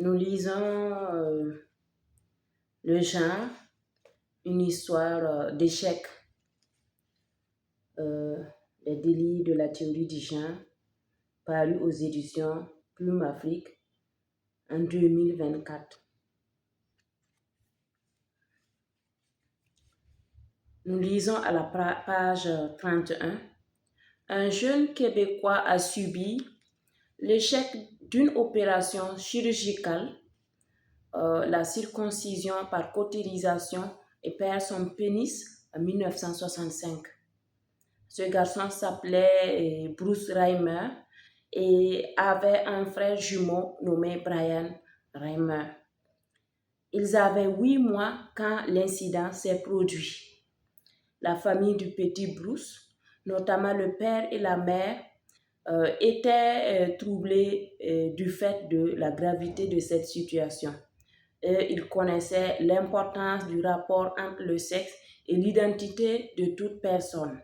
Nous lisons le genre, une histoire d'échec, euh, les délits de la théorie du genre, paru aux éditions Plume Afrique en 2024. Nous lisons à la page 31. Un jeune Québécois a subi l'échec d'une opération chirurgicale, la circoncision par cautérisation, et perd son pénis en 1965. Ce garçon s'appelait Bruce Reimer et avait un frère jumeau nommé Brian Reimer. Ils avaient 8 mois quand l'incident s'est produit. La famille du petit Bruce, notamment le père et la mère, étaient troublés du fait de la gravité de cette situation. Ils connaissaient l'importance du rapport entre le sexe et l'identité de toute personne.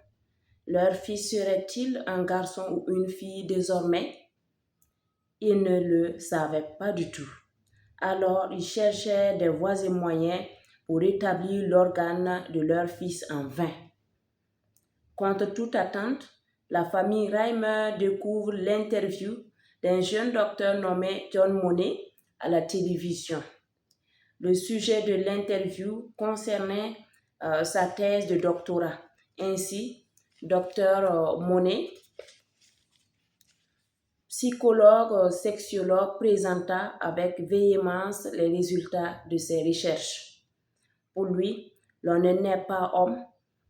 Leur fils serait-il un garçon ou une fille désormais? Ils ne le savaient pas du tout. Alors, ils cherchaient des voies et moyens pour établir l'organe de leur fils en vain. Contre toute attente, la famille Reimer découvre l'interview d'un jeune docteur nommé John Monet à la télévision. Le sujet de l'interview concernait sa thèse de doctorat. Ainsi, Dr Monet, psychologue, sexologue, présenta avec véhémence les résultats de ses recherches. Pour lui, l'on ne naît pas homme,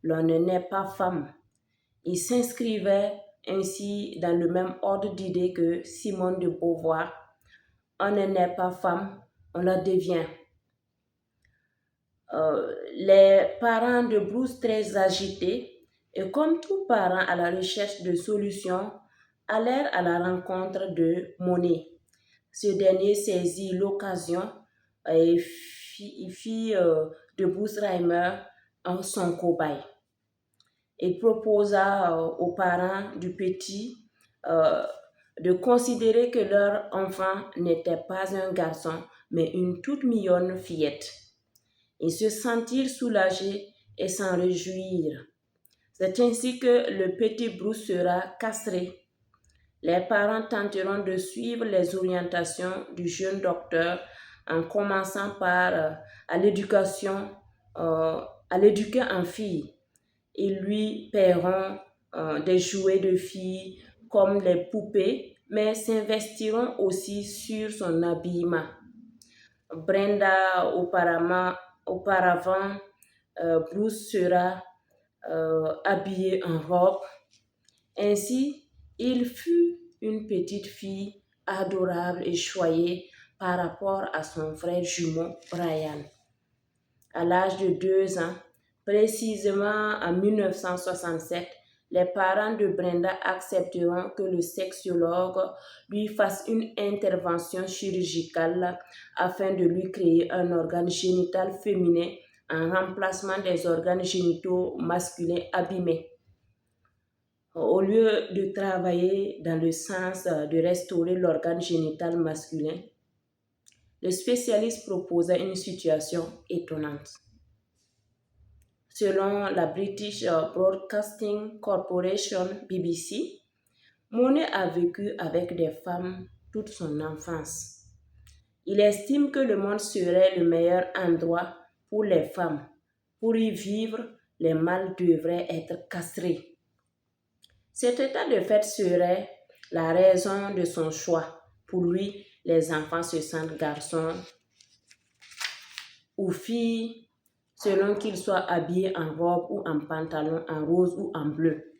l'on ne naît pas femme. Il s'inscrivait ainsi dans le même ordre d'idées que Simone de Beauvoir. On ne naît pas femme, on la devient. Les parents de Bruce, très agités, et comme tout parent à la recherche de solutions, allèrent à la rencontre de Monet. Ce dernier saisit l'occasion et fit de Bruce Reimer son cobaye. Il proposa aux parents du petit de considérer que leur enfant n'était pas un garçon, mais une toute mignonne fillette. Ils se sentirent soulagés et s'en réjouirent. C'est ainsi que le petit Bruce sera castré. Les parents tenteront de suivre les orientations du jeune docteur en commençant par à l'éduquer en fille. Ils lui paieront des jouets de filles comme les poupées, mais s'investiront aussi sur son habillement. Brenda, auparavant, Bruce sera habillée en robe. Ainsi, il fut une petite fille adorable et choyée par rapport à son frère jumeau Brian. À l'âge de 2 ans, précisément en 1967, les parents de Brenda accepteront que le sexologue lui fasse une intervention chirurgicale afin de lui créer un organe génital féminin en remplacement des organes génitaux masculins abîmés. Au lieu de travailler dans le sens de restaurer l'organe génital masculin, le spécialiste proposa une situation étonnante. Selon la British Broadcasting Corporation BBC, Monet a vécu avec des femmes toute son enfance. Il estime que le monde serait le meilleur endroit pour les femmes. Pour y vivre, les mâles devraient être castrés. Cet état de fait serait la raison de son choix. Pour lui, les enfants se sentent garçons ou filles, selon qu'ils soient habillés en robe ou en pantalon en rose ou en bleu.